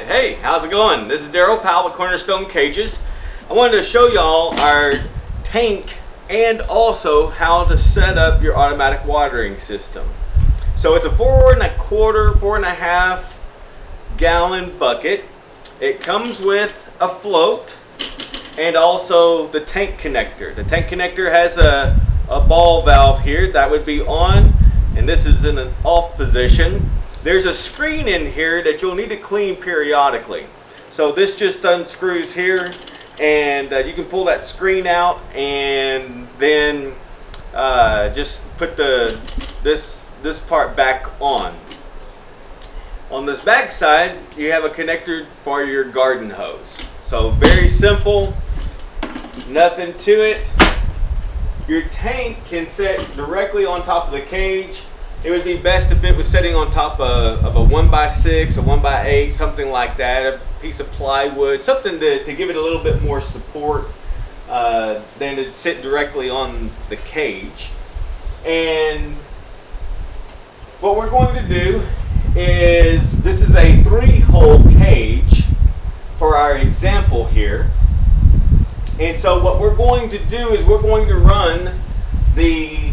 Hey, how's it going? This is Daryl Powell with Cornerstone Cages. I wanted to show y'all our tank and also how to set up your automatic watering system. So it's a 4.25 gallon bucket. It comes with a float and also the tank connector. The tank connector has a ball valve here that would be on, and this is in an off position. There's a screen in here that you'll need to clean periodically. So this just unscrews here, and you can pull that screen out and then just put this part back on. On this back side, you have a connector for your garden hose. So very simple, nothing to it. Your tank can sit directly on top of the cage. It would be best if it was sitting on top of a 1x6, a 1x8, something like that, a piece of plywood, something to give it a little bit more support than to sit directly on the cage. And what we're going to do is, this is a 3-hole cage for our example here. And so what we're going to do is we're going to run the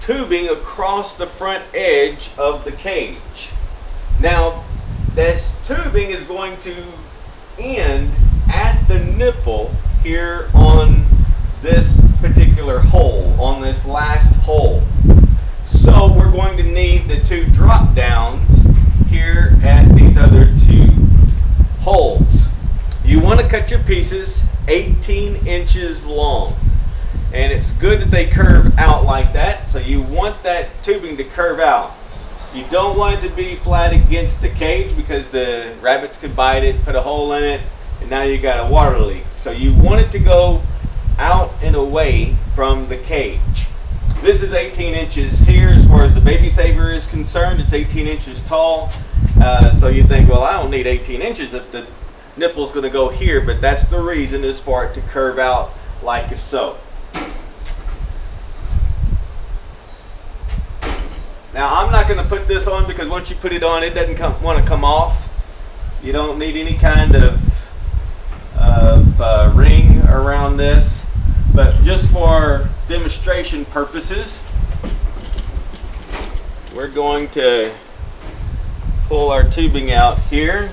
tubing across the front edge of the cage. Now, this tubing is going to end at the nipple here on this particular hole, on this last hole. So we're going to need the 2 drop downs here at these other 2 holes. You want to cut your pieces 18 inches long. And it's good that they curve out like that. So you want that tubing to curve out. You don't want it to be flat against the cage because the rabbits could bite it, put a hole in it, and now you got a water leak. So you want it to go out and away from the cage. This is 18 inches here as far as the baby saver is concerned. It's 18 inches tall. So you think, well, I don't need 18 inches if the nipple's going to go here, but that's the reason, is for it to curve out like so. Now, I'm not going to put this on because once you put it on, it doesn't want to come off. You don't need any kind of ring around this, but just for demonstration purposes, we're going to pull our tubing out here.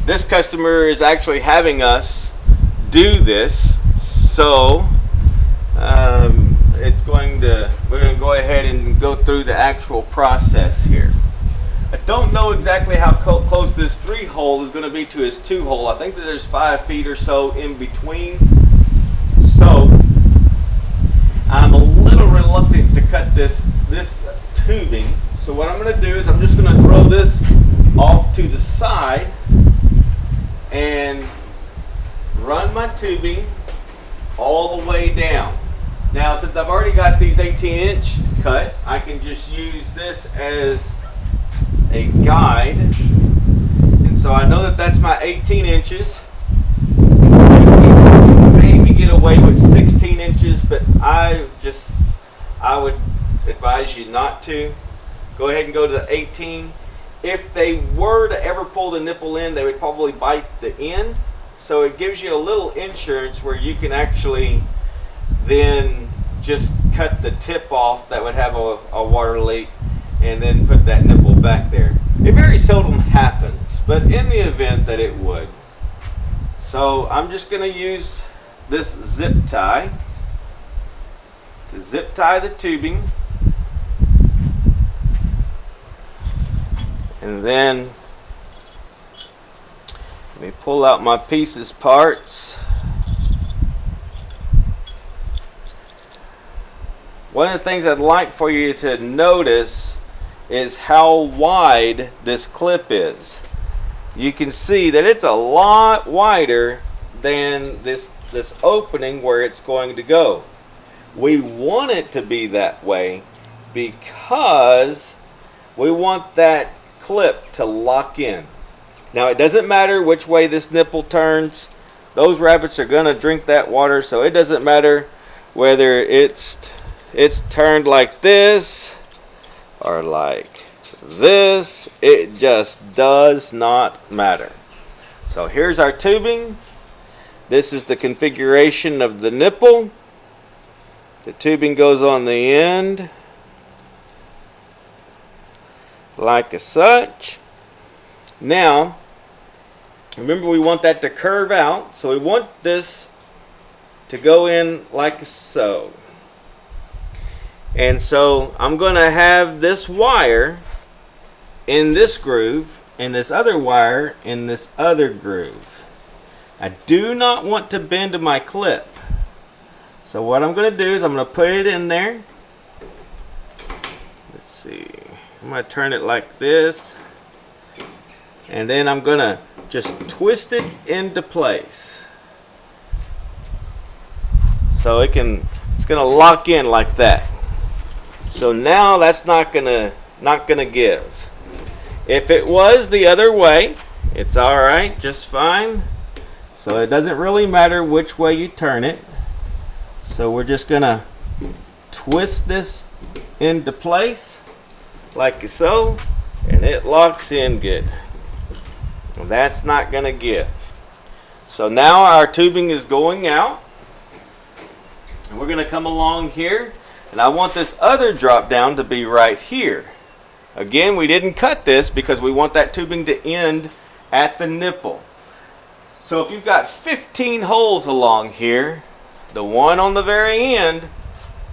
This customer is actually having us do this, so we're going to go ahead and go through the actual process here. I don't know exactly how close this 3-hole is going to be to his 2-hole. I think that there's 5 feet or so in between. So I'm a little reluctant to cut this tubing. So what I'm going to do is I'm just going to throw this off to the side and run my tubing all the way down. Now, since I've already got these 18-inch cut, I can just use this as a guide. And so I know that that's my 18 inches. Maybe get away with 16 inches, but I would advise you not to. Go ahead and go to the 18. If they were to ever pull the nipple in, they would probably bite the end. So it gives you a little insurance where you can actually then just cut the tip off that would have a water leak and then put that nipple back there. It very seldom happens, but in the event that it would. So I'm just going to use this zip tie to zip tie the tubing. And then let me pull out my pieces parts. One of the things I'd like for you to notice is how wide this clip is. You can see that it's a lot wider than this opening where it's going to go. We want it to be that way because we want that clip to lock in. Now, it doesn't matter which way this nipple turns. Those rabbits are going to drink that water, so it doesn't matter whether it's turned like this or like this, it just does not matter. So here's our tubing. This is the configuration of the nipple. The tubing goes on the end like such. Now, remember, we want that to curve out, so we want this to go in like so. And so I'm going to have this wire in this groove and this other wire in this other groove. I do not want to bend my clip. So what I'm going to do is I'm going to put it in there. Let's see. I'm going to turn it like this. And then I'm going to just twist it into place. So it's going to lock in like that. So now that's not going to give. If it was the other way, it's all right, just fine. So it doesn't really matter which way you turn it. So we're just going to twist this into place like so, and it locks in good. Well, that's not going to give. So now our tubing is going out, and we're going to come along here, and I want this other drop down to be right here. Again, we didn't cut this because we want that tubing to end at the nipple. So if you've got 15 holes along here, the one on the very end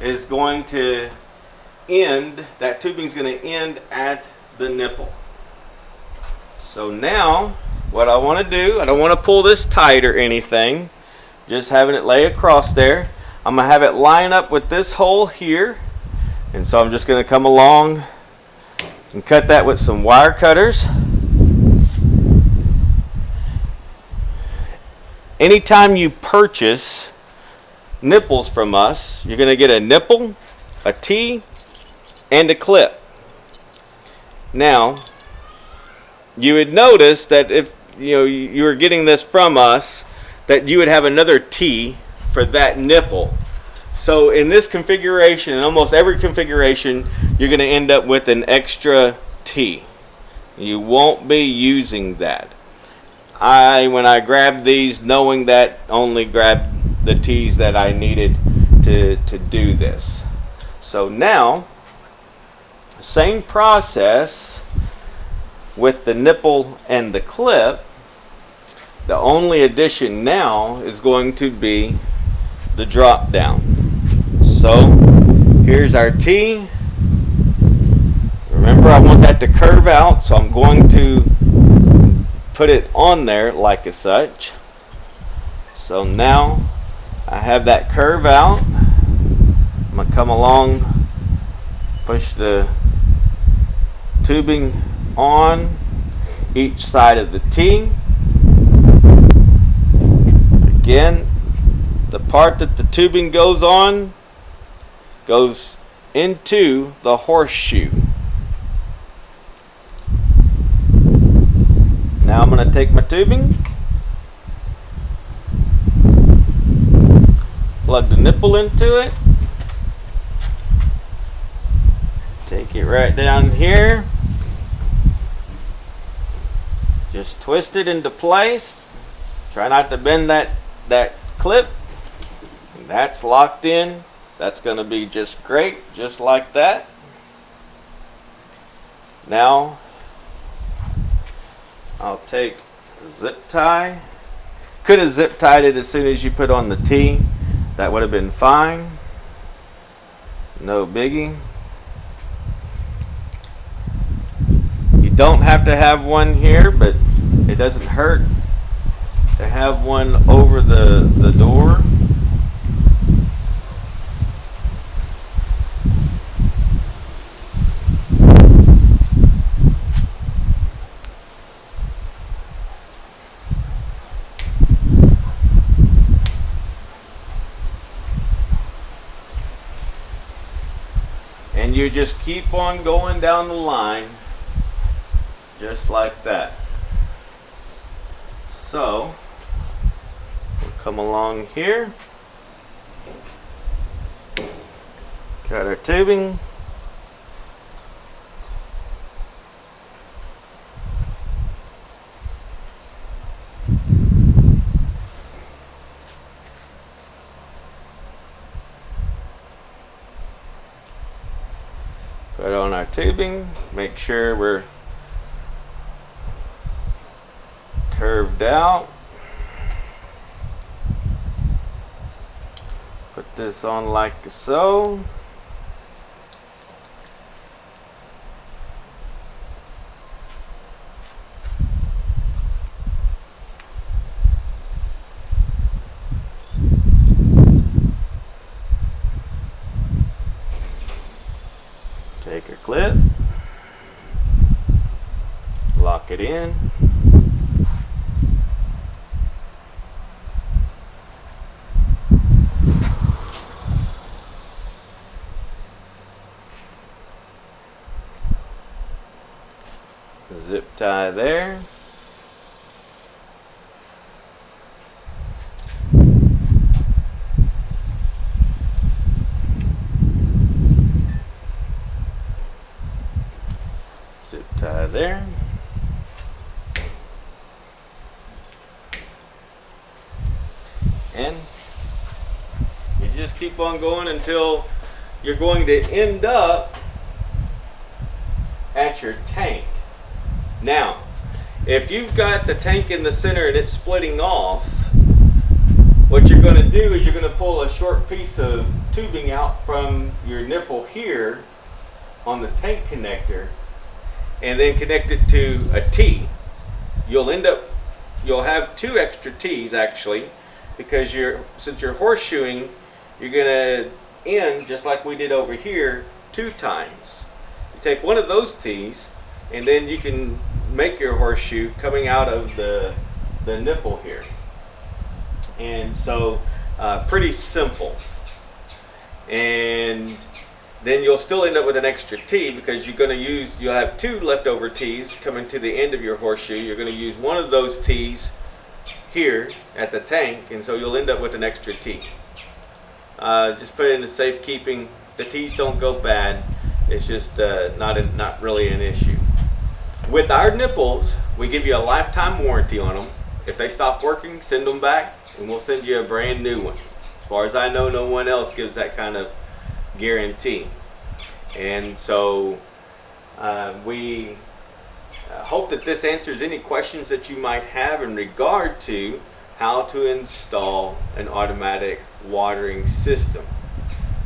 is going to end, that tubing is going to end at the nipple. So now what I want to do, I don't want to pull this tight or anything, just having it lay across there. I'm going to have it line up with this hole here, and so I'm just going to come along and cut that with some wire cutters. Anytime you purchase nipples from us, you're going to get a nipple, a T, and a clip. Now, you would notice that if you were getting this from us, that you would have another T for that nipple. So in this configuration, in almost every configuration, you're going to end up with an extra T. You won't be using that. When I grabbed these, knowing that, only grabbed the T's that I needed to do this. So now, same process with the nipple and the clip. The only addition now is going to be the drop down. So here's our T. Remember, I want that to curve out, so I'm going to put it on there like such. So now I have that curve out. I'm going to come along, push the tubing on each side of the T. Again, the part that the tubing goes on goes into the horseshoe. Now I'm going to take my tubing, plug the nipple into it, take it right down here, just twist it into place, try not to bend that clip, and that's locked in. That's going to be just great, just like that. Now I'll take a zip tie. Could have zip tied it as soon as you put on the T. That would have been fine. No biggie. You don't have to have one here, but it doesn't hurt to have one over the door. And you just keep on going down the line just like that. So we'll come along here, cut our tubing, Put on our tubing, make sure we're curved out. Put this on like so. Take your clip, lock it in. Zip tie there. Zip tie there. And you just keep on going until you're going to end up at your tank. Now, if you've got the tank in the center and it's splitting off, what you're going to do is you're going to pull a short piece of tubing out from your nipple here on the tank connector and then connect it to a T. You'll have 2 extra T's actually, because since you're horseshoeing, you're going to end just like we did over here 2 times. You take one of those T's and then you can make your horseshoe coming out of the nipple here. And so pretty simple. And then you'll still end up with an extra T because you'll have 2 leftover T's coming to the end of your horseshoe. You're going to use one of those T's here at the tank, and so you'll end up with an extra T. Just put it in the safekeeping. The T's don't go bad. It's just not really an issue. With our nipples, we give you a lifetime warranty on them. If they stop working, send them back and we'll send you a brand new one. As far as I know, no one else gives that kind of guarantee. And so we hope that this answers any questions that you might have in regard to how to install an automatic watering system.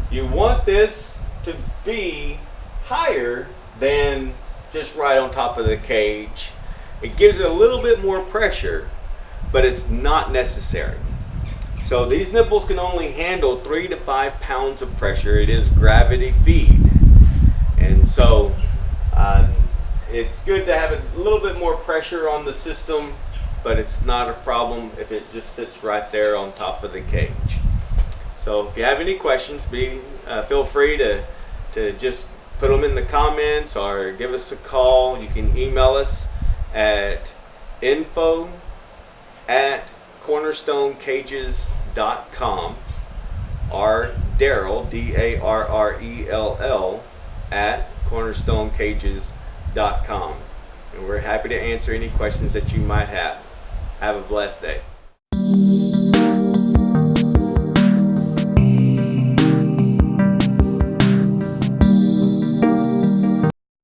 You want this to be higher than just right on top of the cage. It gives it a little bit more pressure, but it's not necessary. So these nipples can only handle 3 to 5 pounds of pressure. It is gravity feed. And so it's good to have a little bit more pressure on the system, but it's not a problem if it just sits right there on top of the cage. So if you have any questions, feel free to just put them in the comments or give us a call. You can email us at info@cornerstonecages.com or Darrell, DARRELL, at cornerstonecages.com. And we're happy to answer any questions that you might have. Have a blessed day.